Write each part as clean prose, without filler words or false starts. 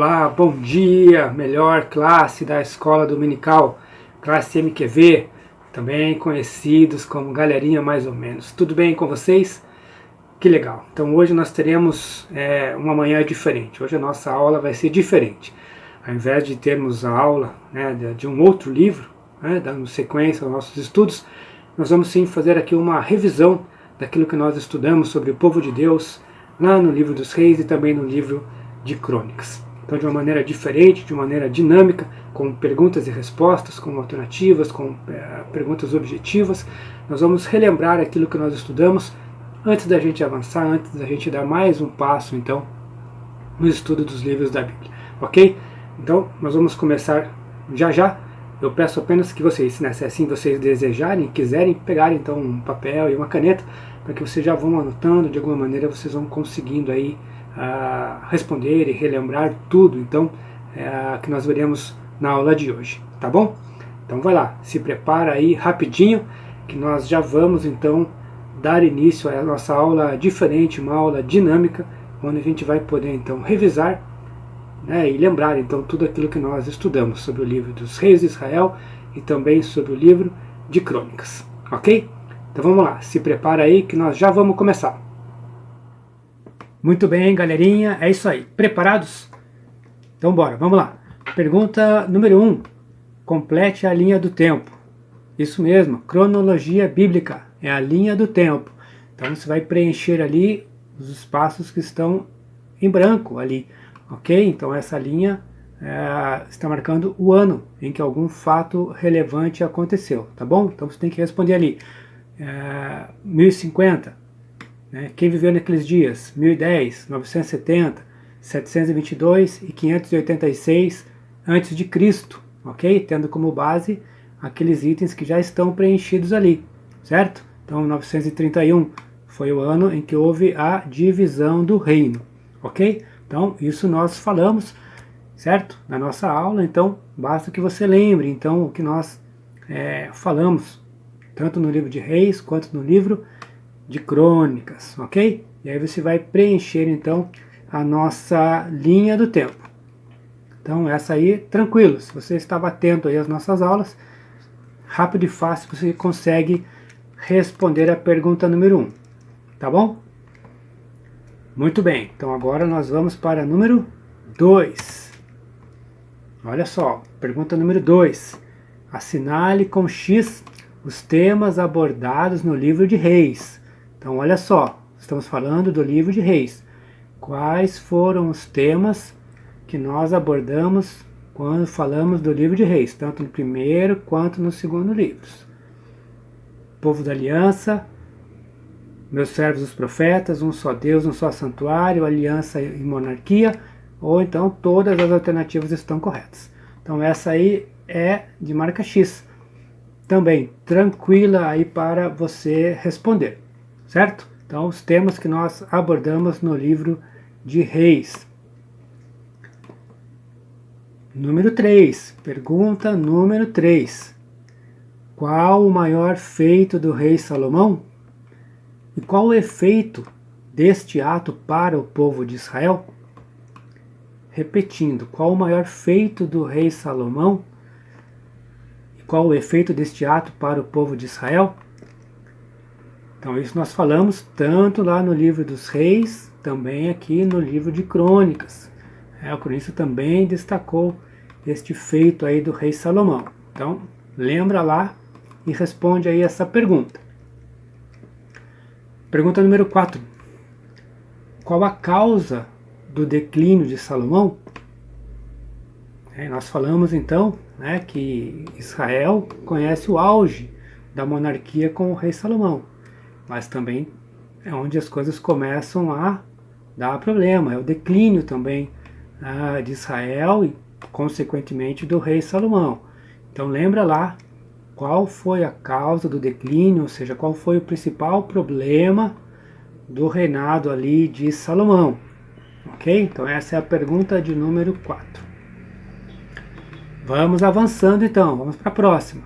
Olá, bom dia, melhor classe da escola dominical, classe MQV, também conhecidos como galerinha mais ou menos. Tudo bem com vocês? Que legal. Então hoje nós teremos uma manhã diferente. Hoje a nossa aula vai ser diferente. Ao invés de termos a aula de um outro livro, dando sequência aos nossos estudos, nós vamos sim fazer aqui uma revisão daquilo que nós estudamos sobre o povo de Deus lá no livro dos Reis e também no livro de Crônicas. Então, de uma maneira diferente, de uma maneira dinâmica, com perguntas e respostas, com alternativas, com perguntas objetivas, nós vamos relembrar aquilo que nós estudamos antes da gente avançar, antes da gente dar mais um passo, então, no estudo dos livros da Bíblia. Ok? Então, nós vamos começar já já. Eu peço apenas que vocês, se assim vocês desejarem, quiserem, pegarem então um papel e uma caneta, para que vocês já vão anotando, de alguma maneira vocês vão conseguindo aí responder e relembrar tudo, então, que nós veremos na aula de hoje, tá bom? Então vai lá, se prepara aí rapidinho, que nós já vamos então dar início à nossa aula diferente, uma aula dinâmica, onde a gente vai poder então revisar e lembrar então tudo aquilo que nós estudamos sobre o livro dos Reis de Israel e também sobre o livro de Crônicas, ok? Então vamos lá, se prepara aí que nós já vamos começar. Muito bem, galerinha, é isso aí. Preparados? Então bora, vamos lá. Pergunta número 1. Complete a linha do tempo. Isso mesmo, cronologia bíblica é a linha do tempo. Então você vai preencher ali os espaços que estão em branco ali, ok? Então essa linha está marcando o ano em que algum fato relevante aconteceu, tá bom? Então você tem que responder ali. 1050. Quem viveu naqueles dias? 1010, 970, 722 e 586 a.C., ok? Tendo como base aqueles itens que já estão preenchidos ali, certo? Então 931 foi o ano em que houve a divisão do reino, ok? Então isso nós falamos, certo? Na nossa aula, então basta que você lembre então o que nós falamos, tanto no livro de Reis quanto no livro de Crônicas, ok? E aí você vai preencher então a nossa linha do tempo. Então essa aí, tranquilo, se você estava atento aí às nossas aulas, rápido e fácil você consegue responder a pergunta número 1, tá bom? Muito bem, então agora nós vamos para número 2. Olha só, pergunta número 2. Assinale com X os temas abordados no livro de Reis. Então olha só, estamos falando do livro de Reis. Quais foram os temas que nós abordamos quando falamos do livro de Reis, tanto no primeiro quanto no segundo livros? Povo da aliança, meus servos os profetas, um só Deus, um só santuário, aliança e monarquia, ou então todas as alternativas estão corretas. Então essa aí é de marca X. Também tranquila aí para você responder, certo? Então os temas que nós abordamos no livro de Reis. Número 3, pergunta número 3. Qual o maior feito do rei Salomão? E qual o efeito deste ato para o povo de Israel? Repetindo, qual o maior feito do rei Salomão? E qual o efeito deste ato para o povo de Israel? Então isso nós falamos tanto lá no livro dos Reis, também aqui no livro de Crônicas. O cronista também destacou este feito aí do rei Salomão. Então lembra lá e responde aí essa pergunta. Pergunta número 4. Qual a causa do declínio de Salomão? Nós falamos então que Israel conhece o auge da monarquia com o rei Salomão, mas também é onde as coisas começam a dar problema, é o declínio também de Israel e consequentemente do rei Salomão. Então lembra lá qual foi a causa do declínio, ou seja, qual foi o principal problema do reinado ali de Salomão, ok? Então essa é a pergunta de número 4. Vamos avançando então, vamos para a próxima.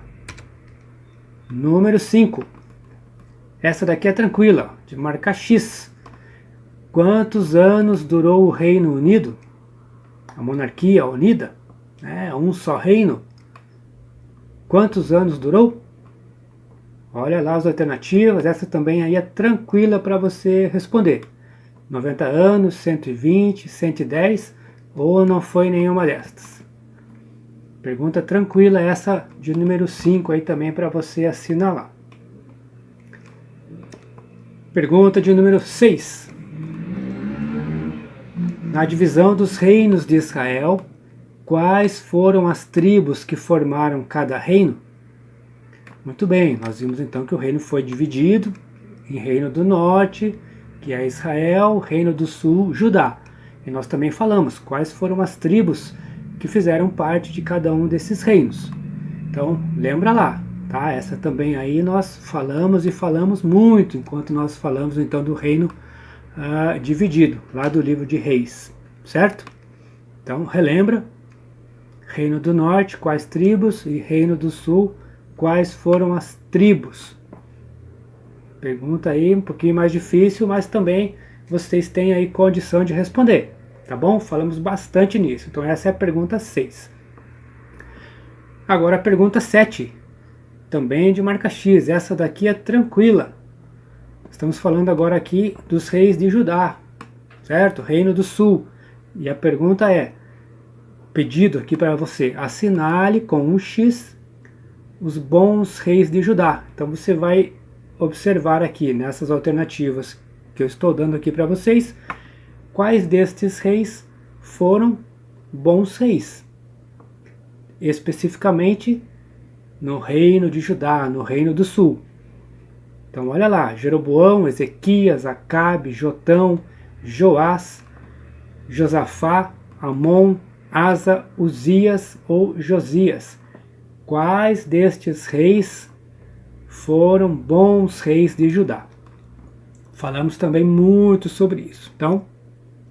Número 5. Essa daqui é tranquila, de marca X. Quantos anos durou o Reino Unido? a monarquia unida, né, um só reino. Quantos anos durou? Olha lá as alternativas, essa também aí é tranquila para você responder. 90 anos, 120, 110 ou não foi nenhuma destas? Pergunta tranquila essa de número 5 aí também para você assinalar. Pergunta de número 6. Na divisão dos reinos de Israel, quais foram as tribos que formaram cada reino? Muito bem, nós vimos então que o reino foi dividido em Reino do Norte, que é Israel, Reino do Sul, Judá. E nós também falamos quais foram as tribos que fizeram parte de cada um desses reinos. Então, lembra lá, tá? Essa também aí nós falamos e falamos muito, enquanto nós falamos então do reino dividido, lá do livro de Reis, certo? Então, relembra, Reino do Norte, quais tribos, e Reino do Sul, quais foram as tribos? Pergunta aí um pouquinho mais difícil, mas também vocês têm aí condição de responder, tá bom? Falamos bastante nisso, então essa é a pergunta 6. Agora a pergunta 7, também de marca X, essa daqui é tranquila. Estamos falando agora aqui dos reis de Judá, certo? Reino do Sul. E a pergunta é, pedido aqui para você, assinale com um X os bons reis de Judá. Então você vai observar aqui nessas alternativas que eu estou dando aqui para vocês, quais destes reis foram bons reis. Especificamente no reino de Judá, no reino do sul. Então olha lá, Jeroboão, Ezequias, Acabe, Jotão, Joás, Josafá, Amon, Asa, Uzias ou Josias. Quais destes reis foram bons reis de Judá? Falamos também muito sobre isso. Então,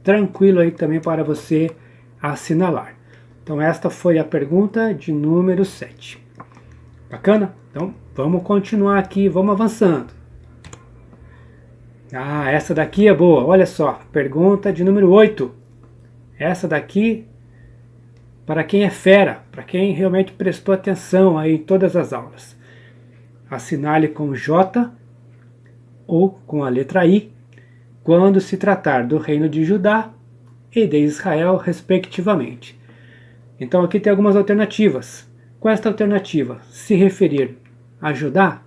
tranquilo aí também para você assinalar. Então esta foi a pergunta de número 7. Bacana? Então vamos continuar aqui, vamos avançando. Essa daqui é boa, olha só, pergunta de número 8. Essa daqui, para quem é fera, para quem realmente prestou atenção aí em todas as aulas. Assinale com J ou com a letra I, quando se tratar do reino de Judá e de Israel, respectivamente. Então aqui tem algumas alternativas. Com esta alternativa, se referir a Judá,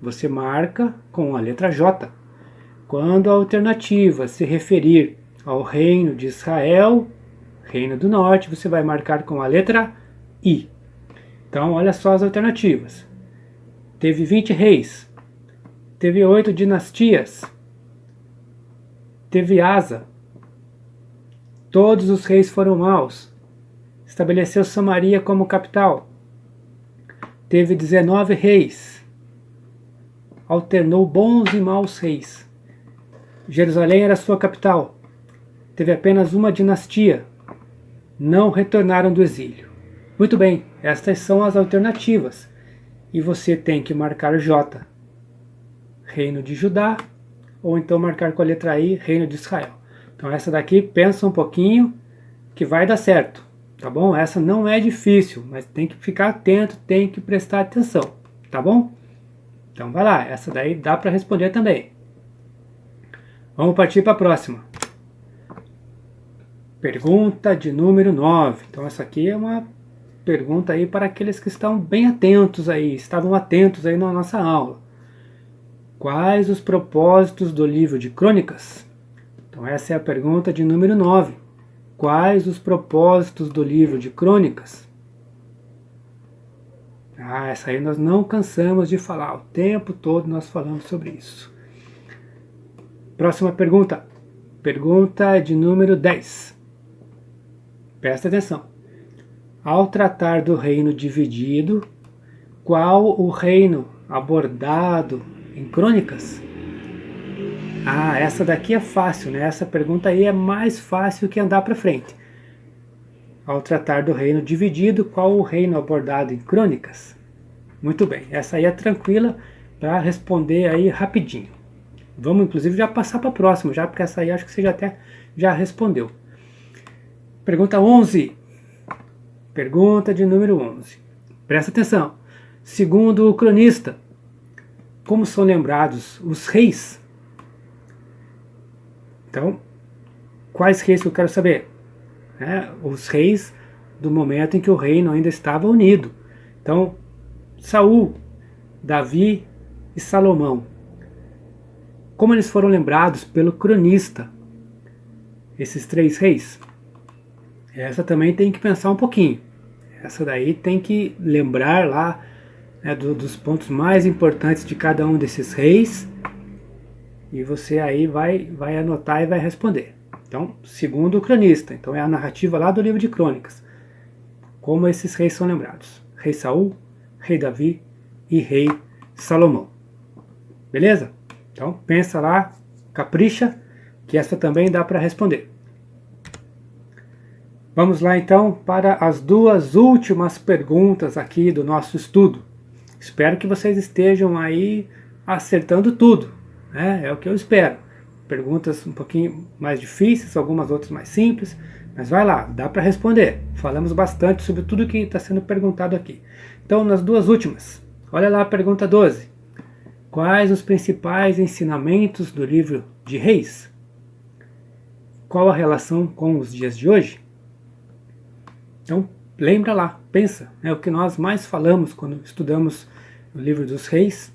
você marca com a letra J. Quando a alternativa se referir ao reino de Israel, reino do norte, você vai marcar com a letra I. Então olha só as alternativas. Teve 20 reis, teve 8 dinastias, teve Asa, todos os reis foram maus, estabeleceu Samaria como capital, teve 19 reis, alternou bons e maus reis, Jerusalém era sua capital, teve apenas uma dinastia, não retornaram do exílio. Muito bem, estas são as alternativas. E você tem que marcar J, reino de Judá, ou então marcar com a letra I, reino de Israel. Então essa daqui, pensa um pouquinho, que vai dar certo, tá bom? Essa não é difícil, mas tem que ficar atento, tem que prestar atenção, tá bom? Então vai lá, essa daí dá para responder também. Vamos partir para a próxima. Pergunta de número 9. Então essa aqui é uma pergunta aí para aqueles que estão bem atentos aí, estavam atentos aí na nossa aula. Quais os propósitos do livro de Crônicas? Então essa é a pergunta de número 9. Quais os propósitos do livro de Crônicas? Essa aí nós não cansamos de falar, o tempo todo nós falamos sobre isso. Próxima pergunta. Pergunta de número 10. Presta atenção. Ao tratar do reino dividido, qual o reino abordado em Crônicas? Essa daqui é fácil, né? Essa pergunta aí é mais fácil que andar para frente. Ao tratar do reino dividido, qual o reino abordado em Crônicas? Muito bem, essa aí é tranquila para responder aí rapidinho. Vamos inclusive já passar para a próxima, já, porque essa aí acho que você já respondeu. Pergunta 11. Pergunta de número 11. Presta atenção. Segundo o cronista, como são lembrados os reis? Então, quais reis que eu quero saber? Os reis do momento em que o reino ainda estava unido. Então, Saul, Davi e Salomão. Como eles foram lembrados pelo cronista? Esses 3 reis? Essa também tem que pensar um pouquinho. Essa daí tem que lembrar lá, né, dos pontos mais importantes de cada um desses reis. E você aí vai anotar e vai responder. Então, segundo o cronista, então é a narrativa lá do livro de Crônicas. Como esses reis são lembrados? Rei Saul, rei Davi e rei Salomão. Beleza? Então, pensa lá, capricha, que essa também dá para responder. Vamos lá então para as 2 últimas perguntas aqui do nosso estudo. Espero que vocês estejam aí acertando tudo, né? É o que eu espero. Perguntas um pouquinho mais difíceis, algumas outras mais simples, mas vai lá, dá para responder. Falamos bastante sobre tudo que está sendo perguntado aqui. Então, nas 2 últimas, olha lá a pergunta 12. Quais os principais ensinamentos do livro de Reis? Qual a relação com os dias de hoje? Então, lembra lá, pensa, é o que nós mais falamos quando estudamos o livro dos Reis.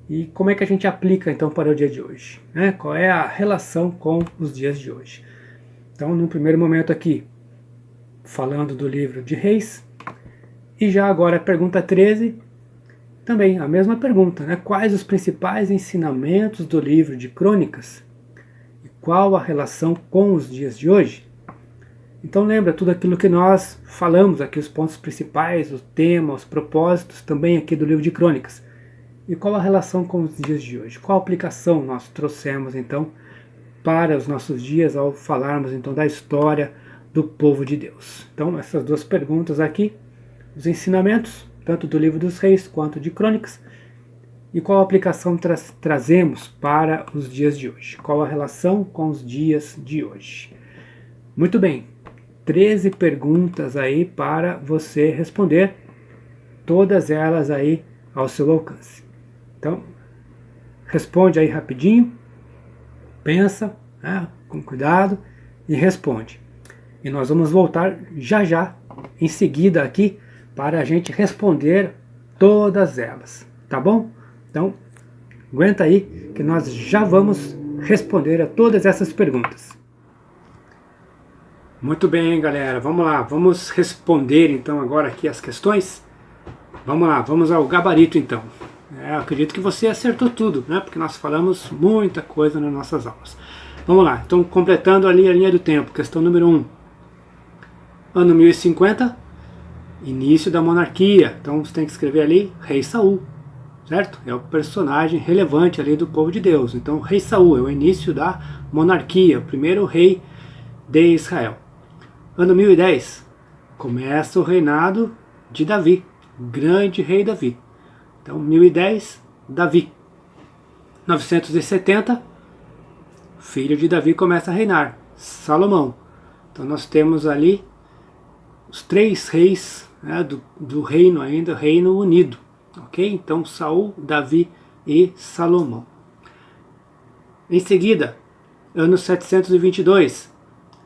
E como é que a gente aplica então para o dia de hoje? Qual é a relação com os dias de hoje? Então, no primeiro momento aqui, falando do livro de Reis, e já agora a pergunta 13, também a mesma pergunta, Quais os principais ensinamentos do livro de Crônicas? E qual a relação com os dias de hoje? Então lembra tudo aquilo que nós falamos aqui, os pontos principais, o tema, os propósitos também aqui do livro de Crônicas. E qual a relação com os dias de hoje? Qual aplicação nós trouxemos então para os nossos dias ao falarmos então da história do povo de Deus? Então essas 2 perguntas aqui, os ensinamentos, tanto do livro dos Reis quanto de Crônicas, e qual a aplicação trazemos para os dias de hoje? Qual a relação com os dias de hoje? Muito bem, 13 perguntas aí para você responder, todas elas aí ao seu alcance. Então, responde aí rapidinho, pensa, com cuidado e responde. E nós vamos voltar já, em seguida aqui, para a gente responder todas elas, tá bom? Então, aguenta aí que nós já vamos responder a todas essas perguntas. Muito bem, galera, vamos lá, vamos responder então agora aqui as questões. Vamos lá, vamos ao gabarito então. Acredito que você acertou tudo, porque nós falamos muita coisa nas nossas aulas. Vamos lá, então completando ali a linha do tempo, questão número 1. Ano 1050, início da monarquia. Então você tem que escrever ali Rei Saul, certo? É o personagem relevante ali do povo de Deus. Então Rei Saul é o início da monarquia, o primeiro rei de Israel. Ano 1010, começa o reinado de Davi, grande rei Davi. Então 1010, Davi. 970, filho de Davi começa a reinar, Salomão. Então nós temos ali os 3 reis do reino ainda, reino unido. Ok? Então Saul, Davi e Salomão. Em seguida, ano 722,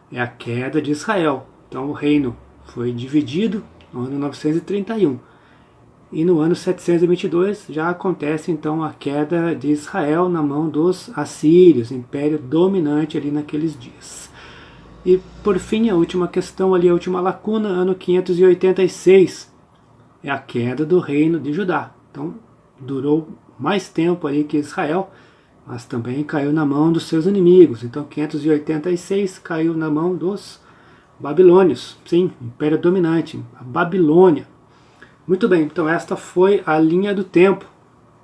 é a queda de Israel. Então o reino foi dividido no ano 931. E no ano 722 já acontece então a queda de Israel na mão dos assírios, império dominante ali naqueles dias. E por fim, a última questão ali, a última lacuna, ano 586, é a queda do reino de Judá. Então durou mais tempo ali que Israel, mas também caiu na mão dos seus inimigos. Então 586 caiu na mão dos babilônios, sim, império dominante, a Babilônia. Muito bem, então esta foi a linha do tempo,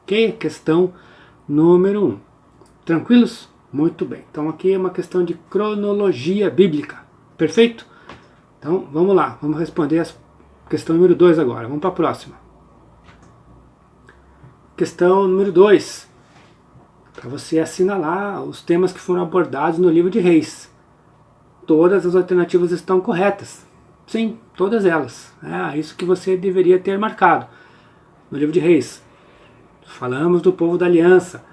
ok? Questão número 1. Tranquilos? Muito bem. Então aqui é uma questão de cronologia bíblica, perfeito? Então vamos lá, vamos responder a questão número 2 agora, vamos para a próxima. Questão número 2, para você assinalar os temas que foram abordados no livro de Reis. todas as alternativas estão corretas. Sim, todas elas. É isso que você deveria ter marcado. No livro de Reis, falamos do povo da aliança.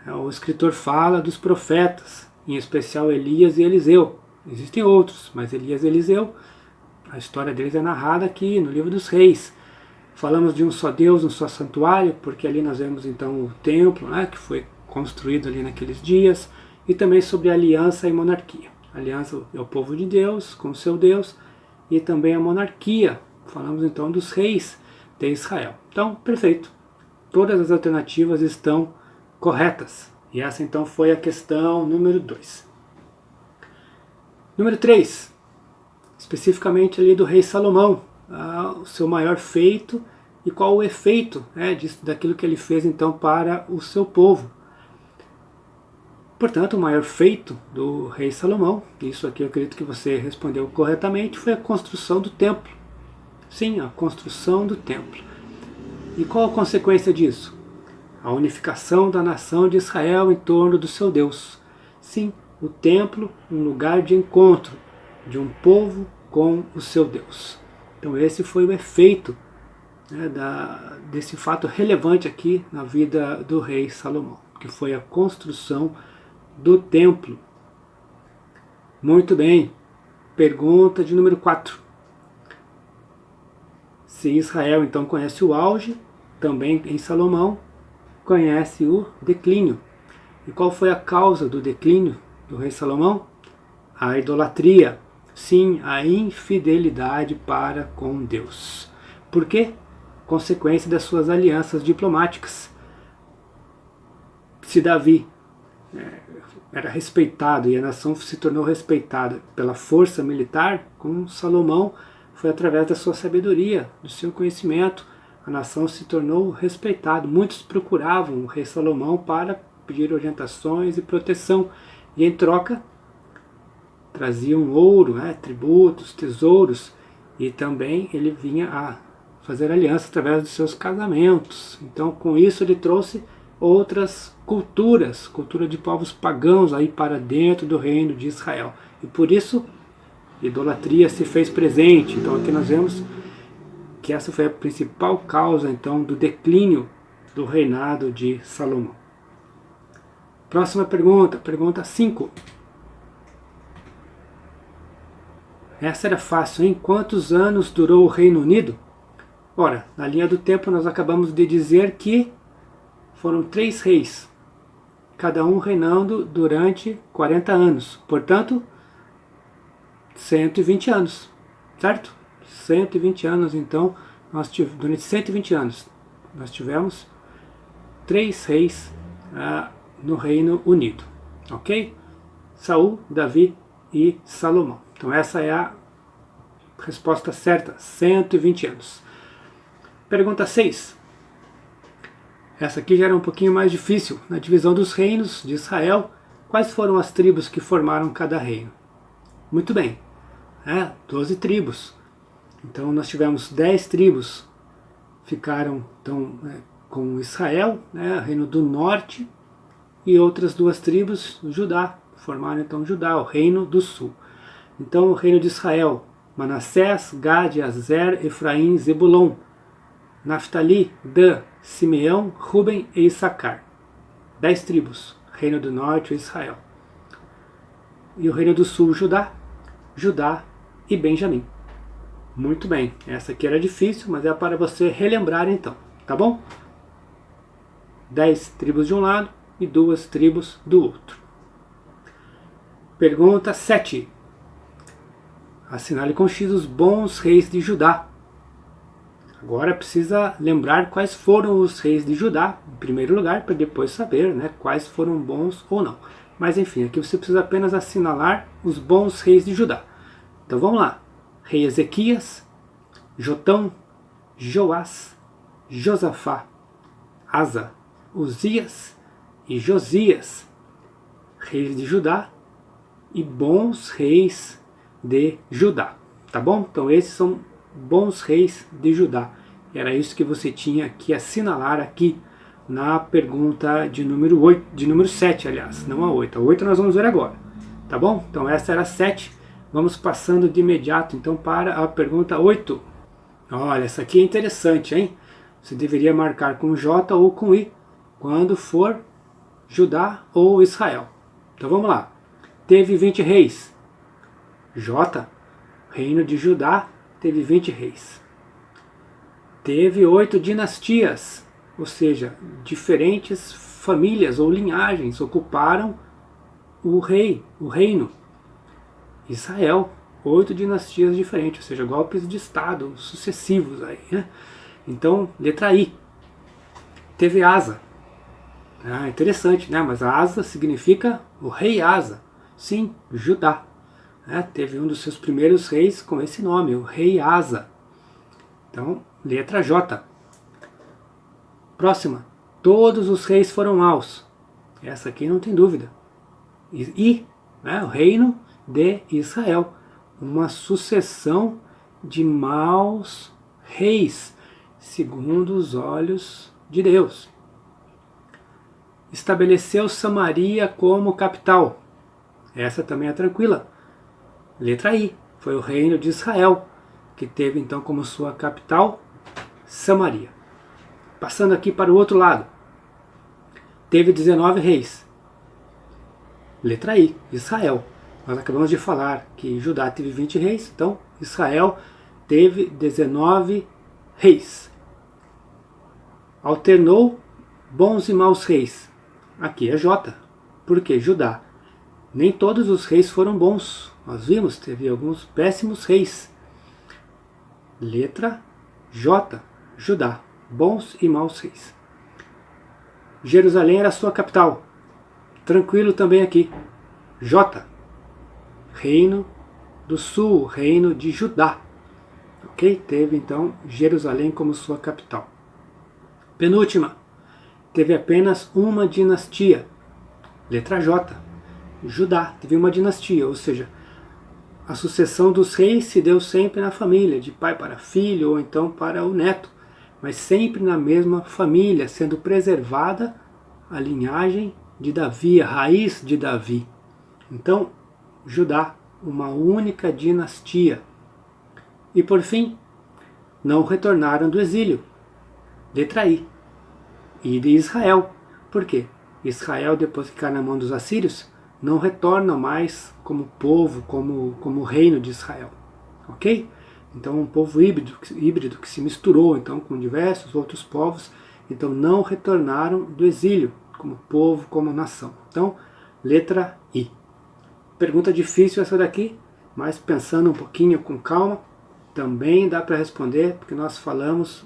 O escritor fala dos profetas, em especial Elias e Eliseu. Existem outros, mas Elias e Eliseu, a história deles é narrada aqui no livro dos Reis. Falamos de um só Deus, um só santuário, porque ali nós vemos então o templo, né, que foi construído ali naqueles dias, e também sobre aliança e monarquia. A aliança é o povo de Deus com o seu Deus, e também a monarquia. Falamos então dos reis de Israel. Então, perfeito. Todas as alternativas estão corretas. E essa então foi a questão número 2. Número 3. Especificamente ali do rei Salomão. O seu maior feito e qual o efeito, né, daquilo que ele fez então para o seu povo. Portanto, o maior feito do rei Salomão, isso aqui eu acredito que você respondeu corretamente, foi a construção do templo. Sim, a construção do templo. E qual a consequência disso? A unificação da nação de Israel em torno do seu Deus. Sim, o templo, um lugar de encontro de um povo com o seu Deus. Então esse foi o efeito, né, desse fato relevante aqui na vida do rei Salomão, que foi a construção do templo. Muito bem. Pergunta de número 4. Se Israel então conhece o auge, também em Salomão conhece o declínio. E qual foi a causa do declínio do rei Salomão? A idolatria. Sim, a infidelidade para com Deus. Por quê? Consequência das suas alianças diplomáticas. Se Davi era respeitado e a nação se tornou respeitada pela força militar, com Salomão foi através da sua sabedoria, do seu conhecimento, a nação se tornou respeitada. Muitos procuravam o rei Salomão para pedir orientações e proteção, e em troca traziam ouro, tributos, tesouros, e também ele vinha a fazer aliança através dos seus casamentos. Então com isso ele trouxe outras culturas, cultura de povos pagãos aí para dentro do reino de Israel. E por isso, idolatria se fez presente. Então aqui nós vemos que essa foi a principal causa então do declínio do reinado de Salomão. Próxima pergunta, pergunta 5. Essa era fácil, hein? Quantos anos durou o Reino Unido? Ora, na linha do tempo nós acabamos de dizer que foram 3 reis, cada um reinando durante 40 anos. Portanto, 120 anos, certo? 120 anos, então, durante 120 anos, nós tivemos 3 reis no Reino Unido, ok? Saul, Davi e Salomão. Então essa é a resposta certa, 120 anos. Pergunta 6. Essa aqui já era um pouquinho mais difícil. Na divisão dos reinos de Israel, quais foram as tribos que formaram cada reino? Muito bem, 12 tribos. Então nós tivemos 10 tribos, ficaram então com Israel, reino do norte, e outras 2 tribos, Judá, formaram então Judá, o reino do sul. Então o reino de Israel, Manassés, Gade, Azer, Efraim, Zebulon, Naftali, Dan, Simeão, Ruben e Issacar. 10 tribos, reino do norte, Israel. E o reino do sul, Judá e Benjamim. Muito bem, essa aqui era difícil, mas é para você relembrar então, tá bom? 10 tribos de um lado e 2 tribos do outro. Pergunta 7. Assinale com X os bons reis de Judá. Agora precisa lembrar quais foram os reis de Judá, em primeiro lugar, para depois saber quais foram bons ou não. Mas enfim, aqui você precisa apenas assinalar os bons reis de Judá. Então vamos lá. Rei Ezequias, Jotão, Joás, Josafá, Asa, Uzias e Josias, reis de Judá e bons reis de Judá. Tá bom? Então esses são bons reis de Judá. Era isso que você tinha que assinalar aqui na pergunta de número 8, de número 7, aliás, não a 8. A 8 nós vamos ver agora. Tá bom? Então essa era a 7. Vamos passando de imediato então para a pergunta 8. Olha, essa aqui é interessante, hein? Você deveria marcar com J ou com I quando for Judá ou Israel. Então vamos lá. Teve 20 reis. J, reino de Judá, teve 20 reis. Teve 8 dinastias, ou seja, diferentes famílias ou linhagens ocuparam o reino. Israel, 8 dinastias diferentes, ou seja, golpes de Estado sucessivos aí, né? Então, letra I. Teve Asa. Interessante, né? Mas Asa significa o rei Asa. Sim, Judá. Teve um dos seus primeiros reis com esse nome, o rei Asa. Então, letra J. Próxima. Todos os reis foram maus. Essa aqui não tem dúvida. I, o reino de Israel. Uma sucessão de maus reis, segundo os olhos de Deus. Estabeleceu Samaria como capital. Essa também é tranquila. Letra I. Foi o reino de Israel, que teve então como sua capital Samaria. Passando aqui para o outro lado. Teve 19 reis. Letra I. Israel. Nós acabamos de falar que Judá teve 20 reis, então Israel teve 19 reis. Alternou bons e maus reis. Aqui é J. Por que Judá? Nem todos os reis foram bons. Nós vimos, teve alguns péssimos reis. Letra J. Judá. Bons e maus reis. Jerusalém era sua capital. Tranquilo também aqui. J. Reino do Sul, reino de Judá. Ok? Teve então Jerusalém como sua capital. Penúltima. Teve apenas uma dinastia. Letra J. Judá. Teve uma dinastia, ou seja, a sucessão dos reis se deu sempre na família, de pai para filho ou então para o neto, mas sempre na mesma família, sendo preservada a linhagem de Davi, a raiz de Davi. Então, Judá, uma única dinastia. E por fim, não retornaram do exílio. Letra I. E de Israel. Por quê? Israel, depois que cai na mão dos assírios, não retorna mais como povo, como reino de Israel. Ok? Então um povo híbrido que se misturou então com diversos outros povos, então não retornaram do exílio como povo, como nação. Então, letra I. Pergunta difícil essa daqui, mas pensando um pouquinho com calma, também dá para responder, porque nós falamos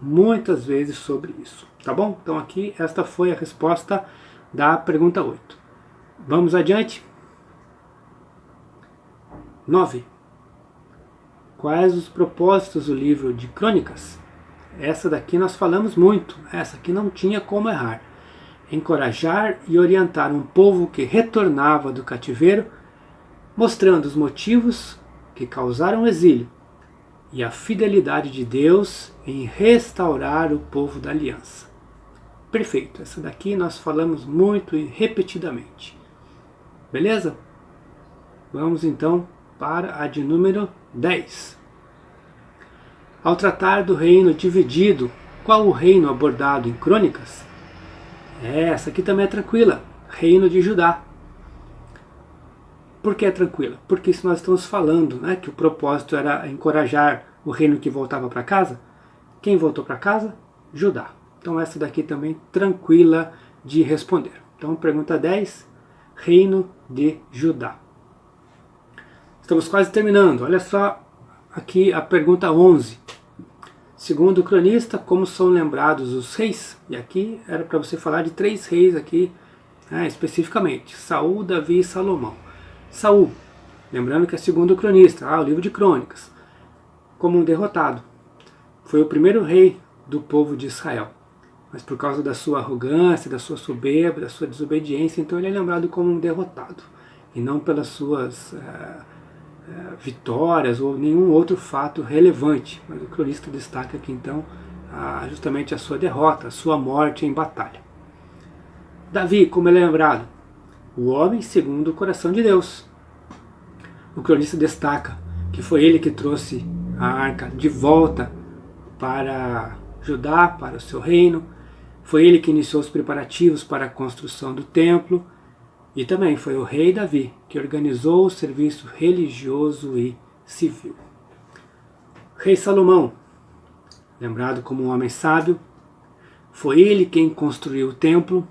muitas vezes sobre isso. Tá bom? Então aqui esta foi a resposta da pergunta 8. Vamos adiante? 9. Quais os propósitos do livro de Crônicas? Essa daqui nós falamos muito, essa aqui não tinha como errar. Encorajar e orientar um povo que retornava do cativeiro, mostrando os motivos que causaram o exílio e a fidelidade de Deus em restaurar o povo da aliança. Perfeito, essa daqui nós falamos muito e repetidamente. Beleza? Vamos então para a de número 10. Ao tratar do reino dividido, qual o reino abordado em Crônicas? Essa aqui também é tranquila, reino de Judá. Por que é tranquila? Porque isso nós estamos falando, né, que o propósito era encorajar o reino que voltava para casa. Quem voltou para casa? Judá. Então essa daqui também tranquila de responder. Então pergunta 10, reino de Judá. Estamos quase terminando. Olha só aqui a pergunta 11. Segundo o cronista, como são lembrados os reis? E aqui era para você falar de 3 reis aqui, especificamente. Saul, Davi e Salomão. Saul, lembrando que é segundo o cronista, o livro de Crônicas, como um derrotado. Foi o primeiro rei do povo de Israel. Mas por causa da sua arrogância, da sua soberba, da sua desobediência, então ele é lembrado como um derrotado. E não pelas suas vitórias ou nenhum outro fato relevante. Mas o cronista destaca aqui então justamente a sua derrota, a sua morte em batalha. Davi, como ele é lembrado? o homem segundo o coração de Deus. O cronista destaca que foi ele que trouxe a arca de volta para Judá, para o seu reino. Foi ele que iniciou os preparativos para a construção do templo. E também foi o rei Davi que organizou o serviço religioso e civil. Rei Salomão, lembrado como um homem sábio, foi ele quem construiu o templo.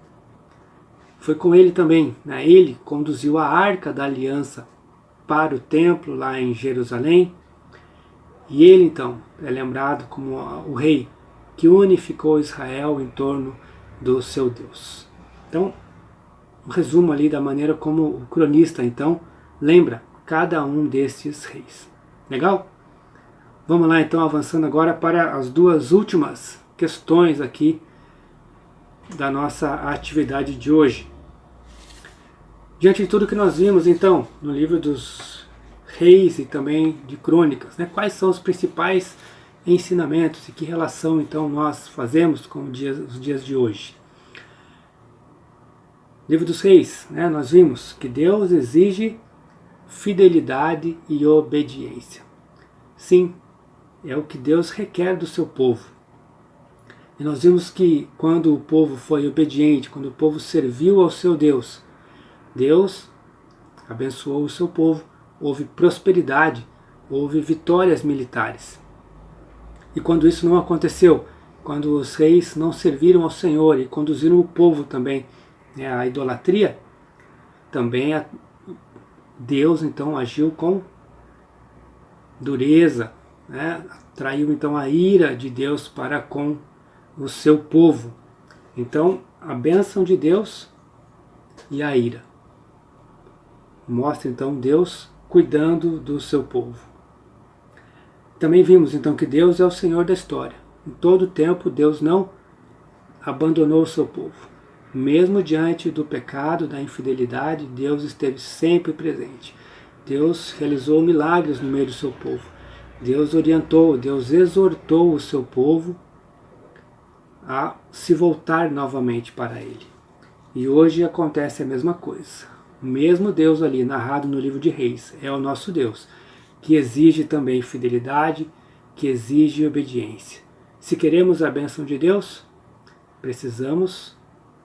Foi com ele também, né? Ele conduziu a Arca da Aliança para o templo lá em Jerusalém. E ele então é lembrado como o rei que unificou Israel em torno do seu Deus. Então, um resumo ali da maneira como o cronista então lembra cada um destes reis. Legal? Vamos lá então, avançando agora para as duas últimas questões aqui da nossa atividade de hoje. Diante de tudo que nós vimos então no livro dos reis e também de crônicas, né, quais são os principais ensinamentos e que relação então nós fazemos com os dias de hoje? Livro dos Reis, né, nós vimos que Deus exige fidelidade e obediência. Sim, é o que Deus requer do seu povo. E nós vimos que quando o povo foi obediente, quando o povo serviu ao seu Deus, Deus abençoou o seu povo, houve prosperidade, houve vitórias militares. E quando isso não aconteceu, quando os reis não serviram ao Senhor e conduziram o povo também à idolatria, também Deus então agiu com dureza, né? Traiu então a ira de Deus para com o seu povo. Então a bênção de Deus e a ira mostra então Deus cuidando do seu povo. Também vimos então que Deus é o Senhor da história. Em todo o tempo Deus não abandonou o seu povo. Mesmo diante do pecado, da infidelidade, Deus esteve sempre presente. Deus realizou milagres no meio do seu povo. Deus orientou, Deus exortou o seu povo a se voltar novamente para Ele. E hoje acontece a mesma coisa. O mesmo Deus ali, narrado no livro de Reis, é o nosso Deus, que exige também fidelidade, que exige obediência. Se queremos a bênção de Deus, precisamos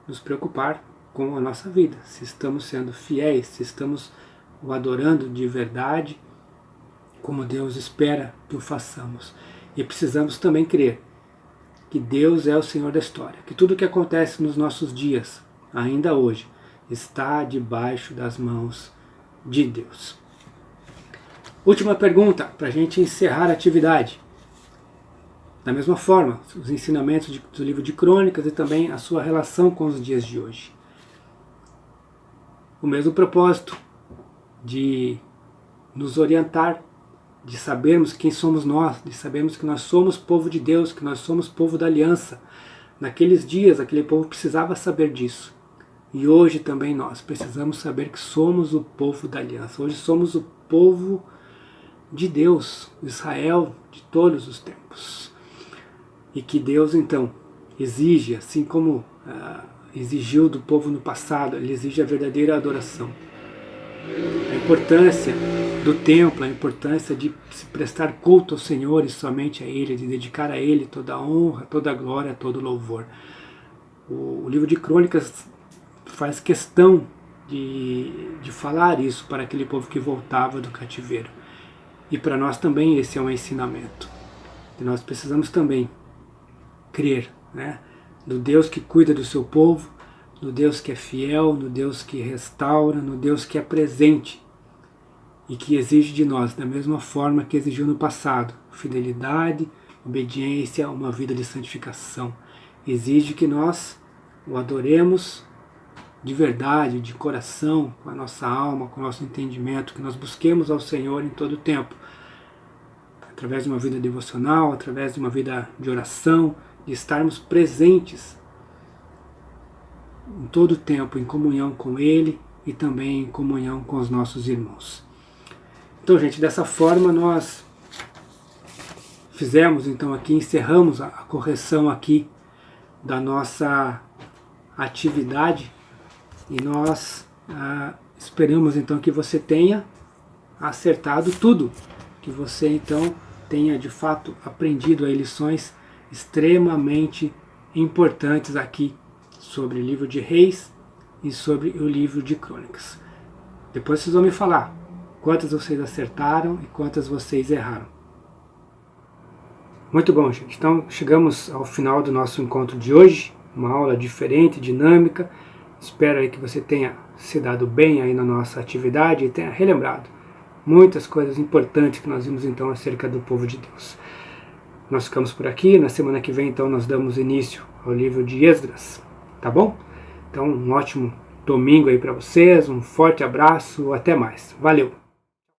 nos preocupar com a nossa vida, se estamos sendo fiéis, se estamos o adorando de verdade, como Deus espera que o façamos. E precisamos também crer que Deus é o Senhor da história, que tudo o que acontece nos nossos dias, ainda hoje, está debaixo das mãos de Deus. Última pergunta, para a gente encerrar a atividade. Da mesma forma, os ensinamentos do livro de Crônicas e também a sua relação com os dias de hoje. O mesmo propósito de nos orientar, de sabermos quem somos nós, de sabermos que nós somos povo de Deus, que nós somos povo da aliança. Naqueles dias, aquele povo precisava saber disso. E hoje também nós precisamos saber que somos o povo da aliança. Hoje somos o povo de Deus, Israel de todos os tempos. E que Deus então exige, assim como exigiu do povo no passado, Ele exige a verdadeira adoração. A importância do templo, a importância de se prestar culto ao Senhor e somente a Ele, de dedicar a Ele toda a honra, toda a glória, todo o louvor. O livro de Crônicas faz questão de falar isso para aquele povo que voltava do cativeiro. E para nós também esse é um ensinamento. E nós precisamos também crer, né, no Deus que cuida do seu povo, no Deus que é fiel, no Deus que restaura, no Deus que é presente e que exige de nós, da mesma forma que exigiu no passado, fidelidade, obediência, uma vida de santificação. Exige que nós o adoremos de verdade, de coração, com a nossa alma, com o nosso entendimento, que nós busquemos ao Senhor em todo o tempo, através de uma vida devocional, através de uma vida de oração, de estarmos presentes em todo o tempo, em comunhão com Ele e também em comunhão com os nossos irmãos. Então, gente, dessa forma nós fizemos, então aqui, encerramos a correção aqui da nossa atividade e nós Esperamos então que você tenha acertado tudo, que você então tenha de fato aprendido aí lições extremamente importantes aqui sobre o livro de Reis e sobre o livro de Crônicas. Depois vocês vão me falar quantas vocês acertaram e quantas vocês erraram. Muito bom, gente. Então chegamos ao final do nosso encontro de hoje, uma aula diferente, dinâmica. Espero aí que você tenha se dado bem aí na nossa atividade e tenha relembrado muitas coisas importantes que nós vimos então acerca do povo de Deus. Nós ficamos por aqui, na semana que vem então nós damos início ao livro de Esdras, tá bom? Então um ótimo domingo aí para vocês, um forte abraço, até mais. Valeu!